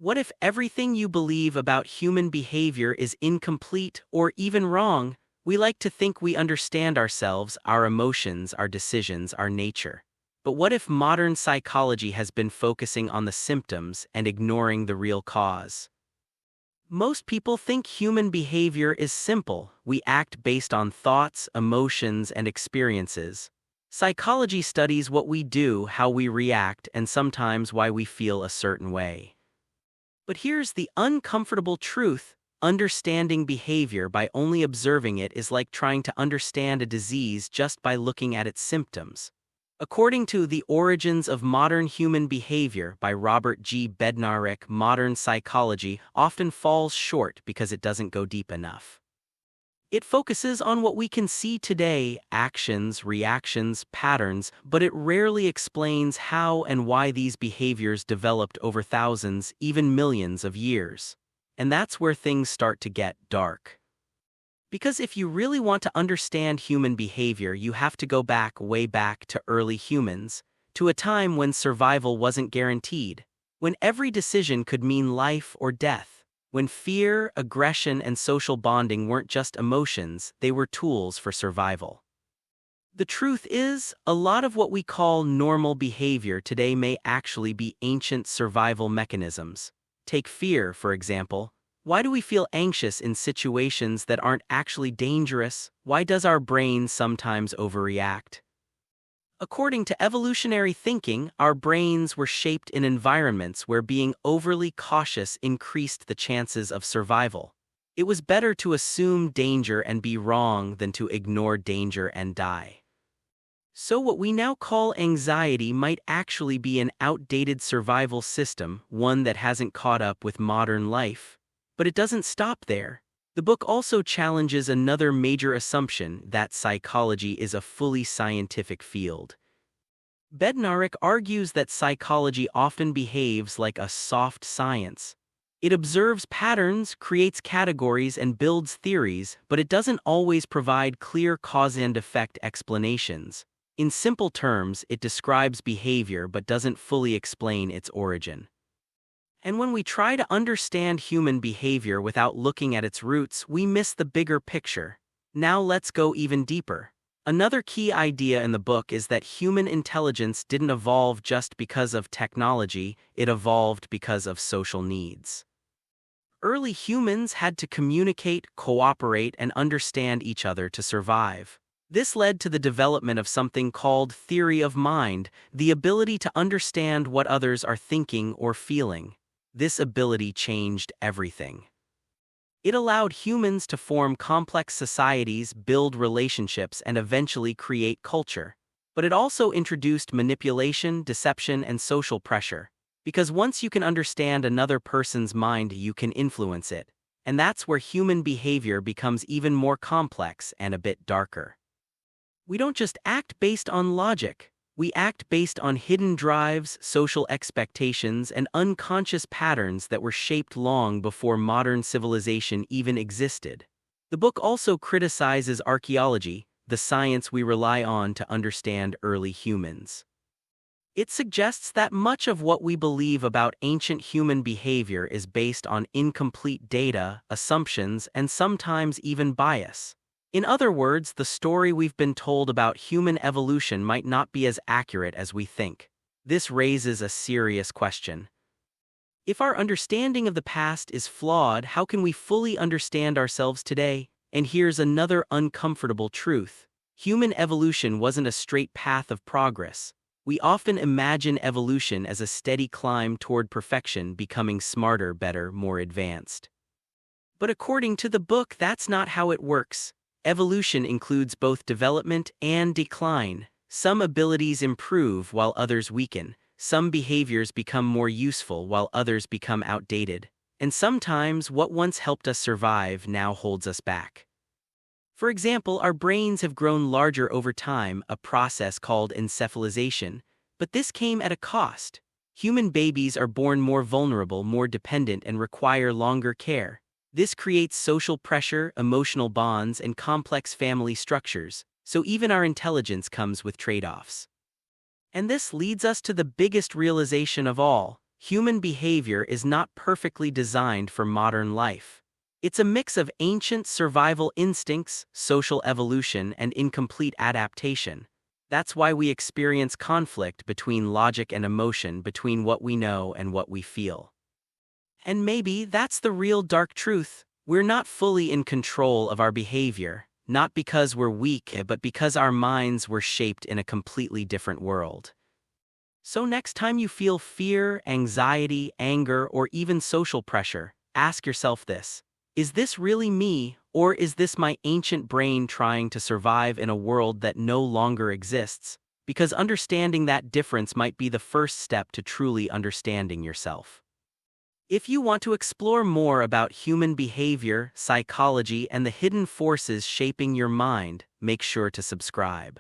What if everything you believe about human behavior is incomplete or even wrong? We like to think we understand ourselves, our emotions, our decisions, our nature. But what if modern psychology has been focusing on the symptoms and ignoring the real cause? Most people think human behavior is simple. We act based on thoughts, emotions, and experiences. Psychology studies what we do, how we react, and sometimes why we feel a certain way. But here's the uncomfortable truth: understanding behavior by only observing it is like trying to understand a disease just by looking at its symptoms. According to The Origins of Modern Human Behavior by Robert G. Bednarik, modern psychology often falls short because it doesn't go deep enough. It focuses on what we can see today: actions, reactions, patterns, but it rarely explains how and why these behaviors developed over thousands, even millions of years. And that's where things start to get dark. Because if you really want to understand human behavior, you have to go back, way back to early humans, to a time when survival wasn't guaranteed, when every decision could mean life or death, when fear, aggression, and social bonding weren't just emotions, they were tools for survival. The truth is, a lot of what we call normal behavior today may actually be ancient survival mechanisms. Take fear, for example. Why do we feel anxious in situations that aren't actually dangerous? Why does our brain sometimes overreact? According to evolutionary thinking, our brains were shaped in environments where being overly cautious increased the chances of survival. It was better to assume danger and be wrong than to ignore danger and die. So what we now call anxiety might actually be an outdated survival system, one that hasn't caught up with modern life. But it doesn't stop there. The book also challenges another major assumption, that psychology is a fully scientific field. Bednarik argues that psychology often behaves like a soft science. It observes patterns, creates categories, and builds theories, but it doesn't always provide clear cause and effect explanations. In simple terms, it describes behavior but doesn't fully explain its origin. And when we try to understand human behavior without looking at its roots, we miss the bigger picture. Now let's go even deeper. Another key idea in the book is that human intelligence didn't evolve just because of technology, it evolved because of social needs. Early humans had to communicate, cooperate, and understand each other to survive. This led to the development of something called theory of mind, the ability to understand what others are thinking or feeling. This ability changed everything. It allowed humans to form complex societies, build relationships, and eventually create culture. But it also introduced manipulation, deception, and social pressure. Because once you can understand another person's mind, you can influence it. And that's where human behavior becomes even more complex and a bit darker. We don't just act based on logic. We act based on hidden drives, social expectations, and unconscious patterns that were shaped long before modern civilization even existed. The book also criticizes archaeology, the science we rely on to understand early humans. It suggests that much of what we believe about ancient human behavior is based on incomplete data, assumptions, and sometimes even bias. In other words, the story we've been told about human evolution might not be as accurate as we think. This raises a serious question. If our understanding of the past is flawed, how can we fully understand ourselves today? And here's another uncomfortable truth. Human evolution wasn't a straight path of progress. We often imagine evolution as a steady climb toward perfection, becoming smarter, better, more advanced. But according to the book, that's not how it works. Evolution includes both development and decline. Some abilities improve while others weaken. Some behaviors become more useful while others become outdated. And sometimes what once helped us survive now holds us back. For example, our brains have grown larger over time, a process called encephalization. But this came at a cost. Human babies are born more vulnerable, more dependent, and require longer care. This creates social pressure, emotional bonds, and complex family structures, so even our intelligence comes with trade-offs. And this leads us to the biggest realization of all: human behavior is not perfectly designed for modern life. It's a mix of ancient survival instincts, social evolution, and incomplete adaptation. That's why we experience conflict between logic and emotion, between what we know and what we feel. And maybe that's the real dark truth. We're not fully in control of our behavior, not because we're weak, but because our minds were shaped in a completely different world. So next time you feel fear, anxiety, anger, or even social pressure, ask yourself this: is this really me, or is this my ancient brain trying to survive in a world that no longer exists? Because understanding that difference might be the first step to truly understanding yourself. If you want to explore more about human behavior, psychology, and the hidden forces shaping your mind, make sure to subscribe.